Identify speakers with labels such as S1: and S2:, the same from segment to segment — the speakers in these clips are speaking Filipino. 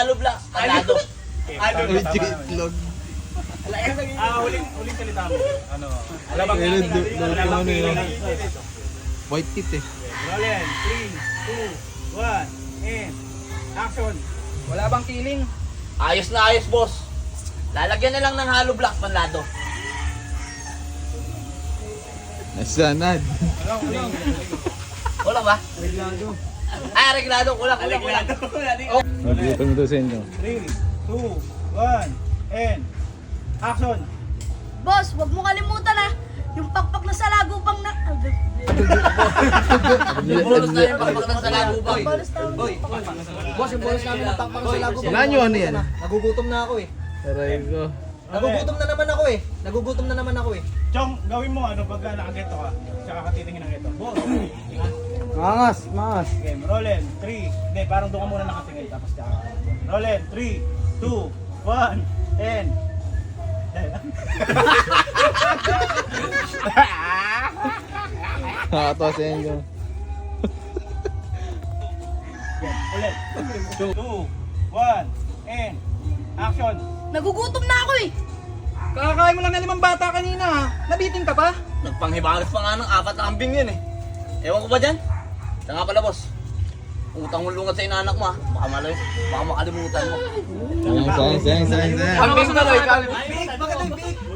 S1: hollow block. Panlado.
S2: Itlog.
S3: Huling salita mo. Ano?
S2: Alabang
S3: Alabang
S2: yun. White teeth eh.
S3: Rollin. 3, 2, 1, and action.
S4: Wala bang feeling?
S1: Ayos na ayos, boss. Lalagyan na lang ng hollow block, panlado.
S2: Nasanad.
S1: Kulang ba? Ay, reglado. Kulang.
S2: Magluto mo to sa inyo.
S3: 3, 2, 1, and action.
S5: Boss, wag mo kalimutan ha. Yung pakpak na sa lagupang na...
S1: Yung bonus na yung pakpak ng salagubang.
S5: Bonus na
S4: Boss, yung bonus namin ng pakpang sa lago.
S2: Wala nyo ano yan?
S4: Nagugutom na ako eh.
S2: Aray ko.
S4: Nagugutom na naman ako eh. Nagugutom na naman ako eh.
S3: Chong, gawin mo ano pagka nakageto ka. Tsaka katitingin ng ito. Boss.
S4: Mangas, mangas.
S3: Game, Rollin. 3. Hindi, parang doon ka muna nakatingin. Tapos tsaka. Rollin. 3, 2, 1, and
S2: Nakakatawa sa inyo.
S3: ulit. 2, 1, and action.
S5: Nagugutom na ako eh.
S4: Kakakain mo lang na 5 bata kanina ha. Nabitin ka pa?
S1: Nagpanghibagas pa nga ng 4 na kambing yun eh. Ewan ko ba dyan? Siya nga pala, boss. Utang mo lungat sa inanak mo ha. Baka makalimutan mo.
S2: Sayang.
S1: Kambing ka daw, ikaw.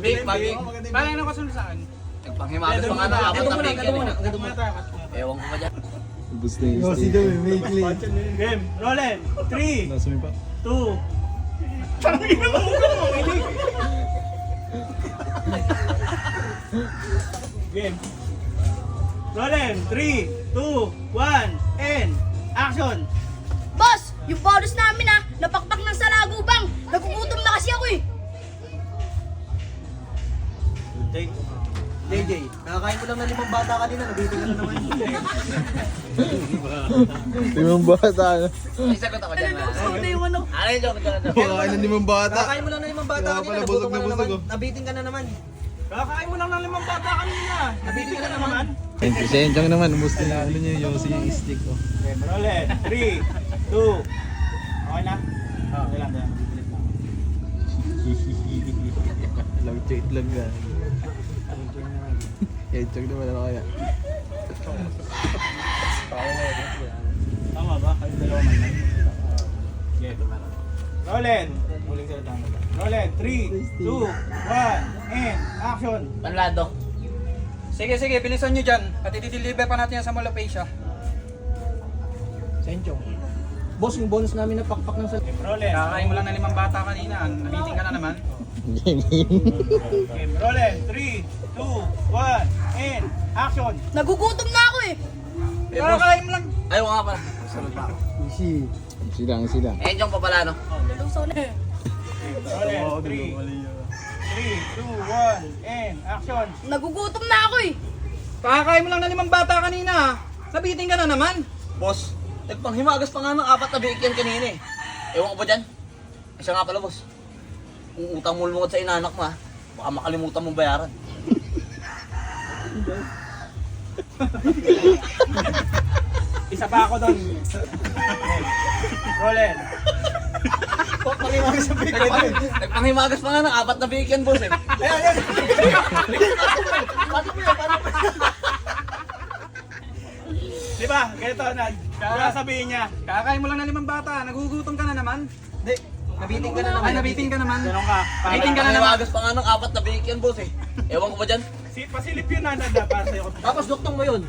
S4: Big,
S1: Big.
S4: Parang ano kasunod saan?
S1: Nagpanghibagas pa nga ng 4 na bacon eh. Ewan ko ba dyan?
S2: Ubus na yung steak.
S3: Game, Rollin. 3,
S2: Nasa may pa.
S3: 2. Tangina mo mo ilig. Game. Rollin. 3, 2, 1, and action.
S5: Boss, yung bonus namin ha. Napakpak ng sa lagupang. Nagugutom na kasi ako eh.
S4: JJ, nakakain ko lang na 5 bata kanina. Nabitin ka na naman.
S2: Limang bata.
S1: May sagot ako dyan.
S5: Ano yung ano?
S1: Ano yun, John?
S2: Kumakain ng limang bata.
S4: Nakakain mo lang na 5 bata
S2: Kaya
S4: kanina.
S2: pala
S4: Nagutom
S2: busog
S4: ka
S2: na
S4: na
S2: busog,
S4: naman.
S2: oh.
S4: Nabitin ka na naman.
S3: Kakakain mo lang ng 5 bata kanina.
S4: Nabitin ka na naman.
S2: Sa inyo naman, ubus na yung ano nyo, Yossi yung steak oh.
S3: Game, Rollin. 3, 2. Okay na? Okay lang. Bibilis na.
S2: Itlog ka. Itlog naman ano kaya.
S3: Tama ba? Kayo dalawa man lang. Game. Rollin. Huling salita mo ba? Rollin. 3, 2, 1, and action.
S1: Panlado.
S4: Sige, bilisan nyo dyan. At i-deliver pa natin yan sa Malapecia. Sencho. Boss, yung bonus namin na pakpak ng
S3: Game, Rollin.
S4: Kakakain mo lang na 5 bata kanina. Nabitin ka na naman.
S3: Game, Rollin. 3, 2, 1, and action.
S5: Nagugutom na ako eh.
S4: Kakakain mo lang.
S1: Ayaw nga pala. Sunod pa ako.
S2: Sila.
S1: Eh, John pa pala, no?
S5: Lulusaw na eh.
S3: Game, Rollin. 3, 2, 1, and action.
S5: Nagugutom na ako eh.
S4: Kakakain mo lang na 5 bata kanina. Nabitin ka na naman.
S1: Boss, nagpanghimagas pa nga ng 4 na bacon kanina eh. Ewan ko ba dyan? Siya nga pala, boss. Kung utang mo lungat sa inanak mo ha, baka makalimutan mong bayaran.
S3: Isa pa ako doon. Rollin.
S1: Nagpanghimagas pa nga ng 4 na bacon, boss eh.
S3: Di ba? Ganito na. Kaya sabihin niya.
S4: Kakakain mo lang na 5 bata. Nagugutom ka na naman. Hindi. Nabitin ka na naman. Ay, nabitin ka naman.
S3: Ganun ka.
S4: Nabitin ka na naman.
S1: Nagpanghimagas pa nga ng 4 na bacon, boss eh. Ewan ko ba dyan?
S3: Pasilip yun na para sa'yo.
S4: Tapos duktong mo yun.